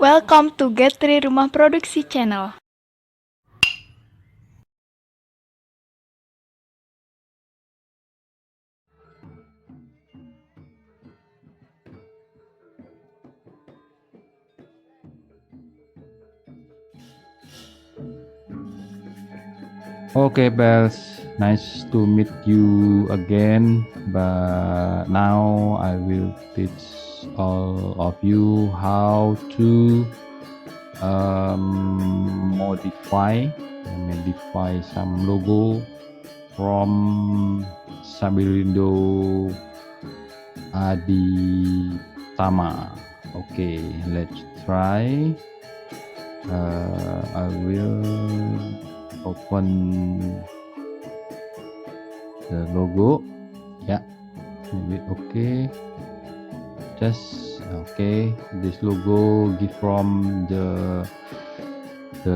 Welcome to Get3 Rumah Produksi Channel. Okay, Bells, nice to meet you again. But now I will teach all of you how to modify some logo from Sabirindo Aditama. Okay, let's try. I will open the logo. Yeah, maybe okay. Just okay. This logo give from the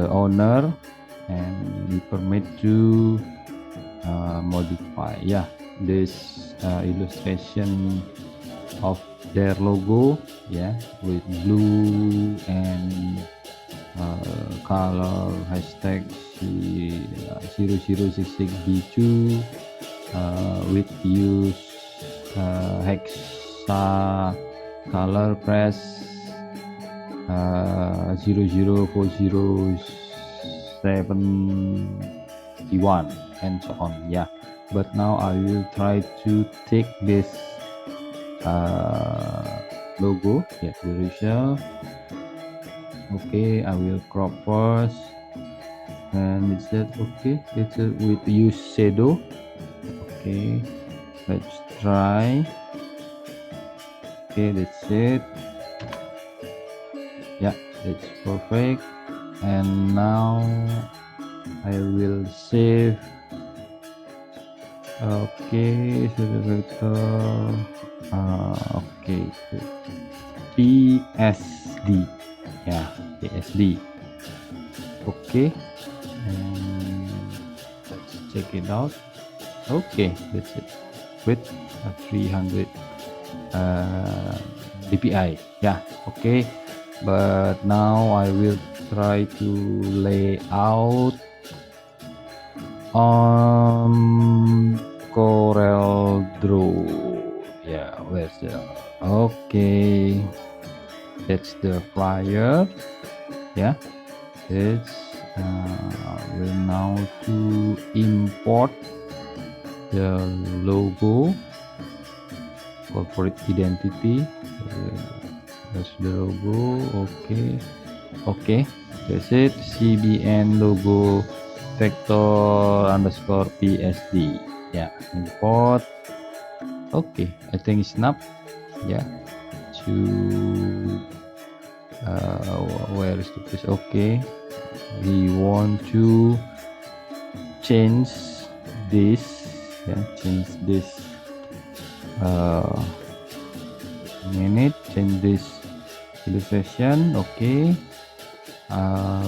owner, and we permit to modify. Yeah, this illustration of their logo. Yeah, with blue and color hashtag 0066B2 with use hexa color press 00407D1 and so on. Yeah, but now I will try to take this logo. Yeah, the result. Okay, I will crop first, and it said okay, it's with use shadow. Okay, let's try. Okay, that's it. Yeah, it's perfect. And now I will save. Okay, okay, PSD. Yeah, PSD. Okay, and let's check it out. Okay, that's it with 300 dpi. Yeah, okay, but now I will try to lay out on Corel Draw. Yeah, where's the okay, that's the flyer. Yeah, it's will now to import the logo, corporate identity. That's the logo. Okay, that's it. CBN logo vector underscore PSD. Yeah, import. Okay, I think it's enough. Yeah, to where is the place? Okay, we want to change this. Yeah, change this change this illustration. Okay,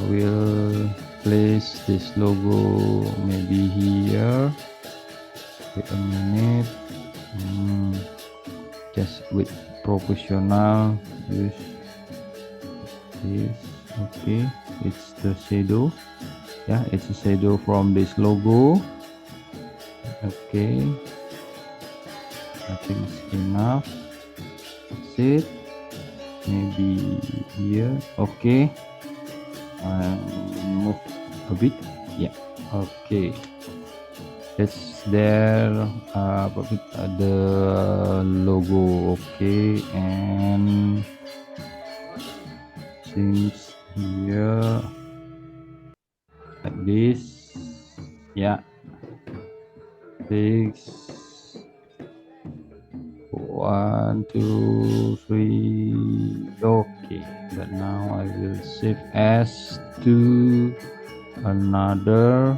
we'll place this logo maybe here. Wait a minute. Just with proportional use this. Okay, it's the shadow. Yeah, it's a shadow from this logo. Okay, I think it's enough. That's it. Maybe here. Okay, move a bit. Yeah, okay, that's there. The logo. Okay, and since here like this. Yeah, 6 1 2 3. Okay, but now I will save as to another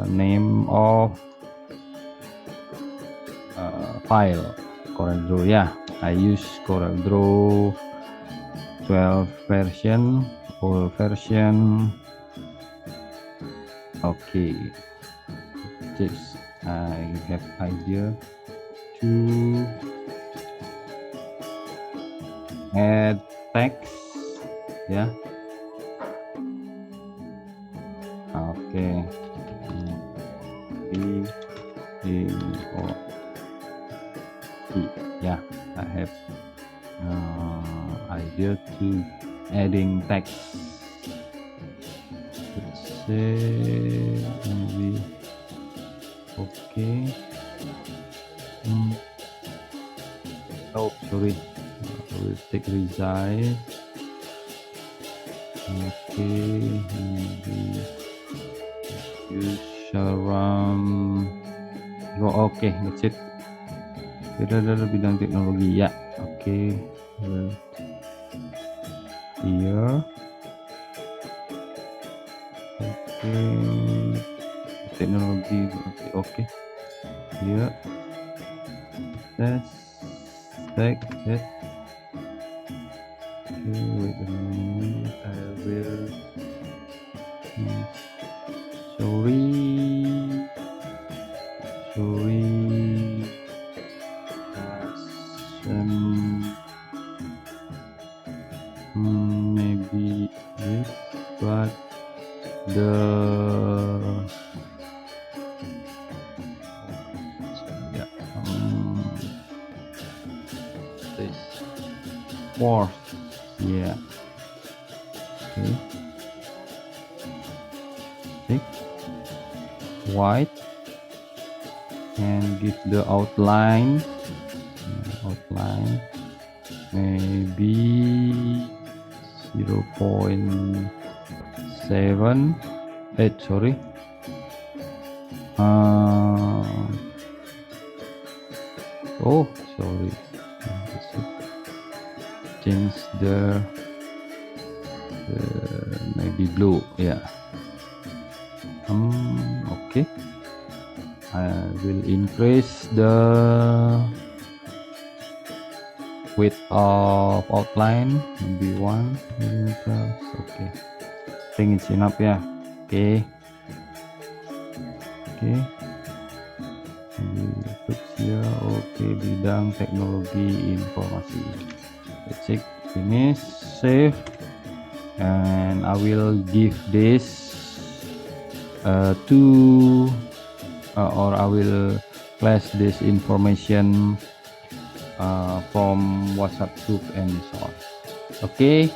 name of file, CorelDRAW. Yeah, I use CorelDRAW 12 version, full version. Okay, just I have idea to add text ya. Oke. Yeah, I have idea to adding text. Let's say maybe okay. Oh, sorry. I will take resize. Okay, maybe use around. Oh, okay, that's it. Ada bidang teknologi ya. Oke, here. Oke, teknologi. Oke, here. Tes, take it. Okay, wait a minute. I will. Sorry. Maybe this, but the this fourth, yeah. Okay, six, white, and give the outline. Maybe 0.7. Sorry. Oh, sorry. Change the maybe blue. Yeah. Okay. I will increase the width of outline, maybe 1 millimeter. Okay, I think it's enough ya. Okay, put here. Okay, bidang teknologi informasi. Let's check, finish, save, and I will give this or I will flash this information from WhatsApp group and so on. Okay,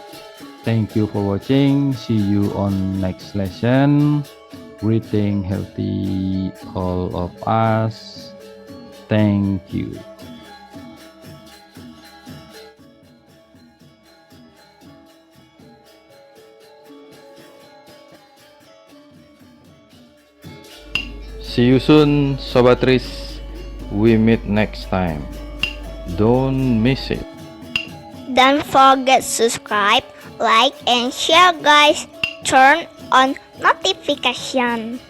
thank you for watching. See you on next lesson. Greeting healthy all of us. Thank you. See you soon, Sobat Tris. We meet next time. Don't miss it. Don't forget subscribe, like, and share, guys. Turn on notification.